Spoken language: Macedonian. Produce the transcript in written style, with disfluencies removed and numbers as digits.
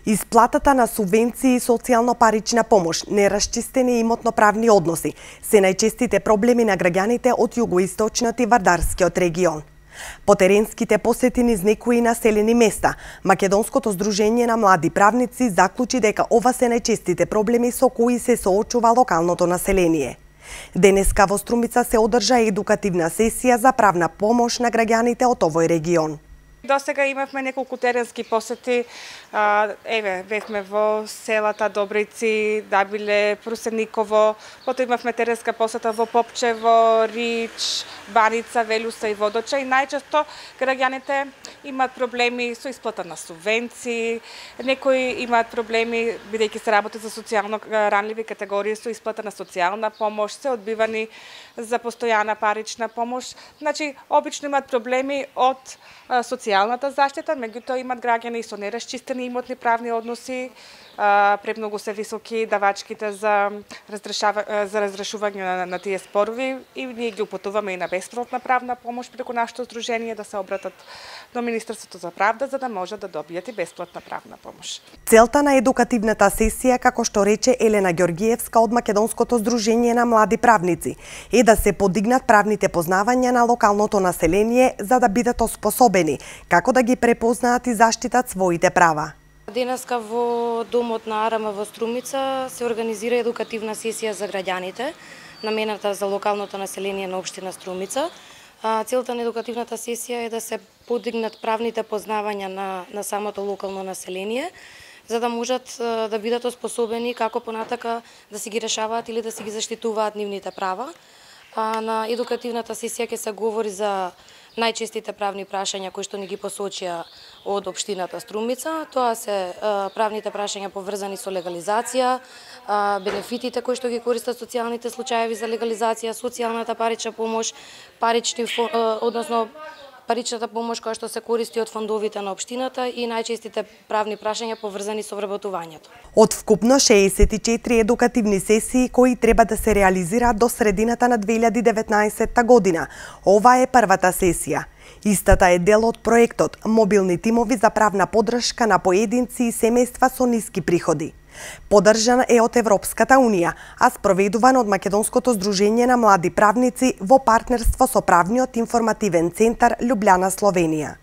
Исплатата на субвенции и социјално-парична помош, нерасчистени имотно-правни односи се најчестите проблеми на граѓаните од југоисточниот и Вардарскиот регион. По теренските посети низ некои населени места, Македонското здружение на млади правници заклучи дека ова се најчестите проблеми со кои се соочува локалното население. Денеска во Струмица се одржа едукативна сесија за правна помош на граѓаните од овој регион. До сега имавме неколку теренски посети. Бевме во селата Добрици, Дабиле, Прусениково, потоа имавме теренска посета во Попчево, Рич, Баница, Велуса и Водоча и најчесто граѓаните имаат проблеми со исплата на субвенции, некои имаат проблеми бидејќи се работи за социјално ранливи категории со исплата на социјална помош, се одбивани за постојана парична помош. Значи, обично имаат проблеми од социјалната заштита, меѓутоа имаат граѓани со нерасчистени имотни правни односи, премногу се високи давачките за разрешување на тие спорови и ние ги упатуваме и на бесплатна правна помош преку нашето здружение да се обратат до Министерството за правда за да можат да добијат и бесплатна правна помош. Целта на едукативната сесија, како што рече Елена Ѓоргиевска од Македонското здружение на млади правници, е да се подигнат правните познавања на локалното население за да бидат оспособени како да ги препознаат и заштитат своите права. Денеска во домот на Арама во Струмица се организира едукативна сесија за граѓаните, намената за локалното население на општина Струмица. Целта на едукативната сесија е да се подигнат правните познавања на самото локално население, за да можат да бидат оспособени како понатака да си ги решаваат или да си ги заштитуваат нивните права. На едукативната сесија ќе се говори за најчестите правни прашања кои што ни ги посочија од општината Струмица. Тоа се правните прашања поврзани со легализација, бенефитите кои што ги користат социјалните случаеви за легализација, социјалната парична помош, паричната помош која што се користи од фондовите на општината и најчестите правни прашања поврзани со вработувањето. Од вкупно 64 едукативни сесии кои треба да се реализираат до средината на 2019 година. Ова е првата сесија. Истата е дел од проектот Мобилни тимови за правна поддршка на поединци и семејства со ниски приходи. Поддржан е од Европската Унија, а спроведуван од Македонското здружение на млади правници во партнерство со Правниот информативен центар Љубљана, Словенија.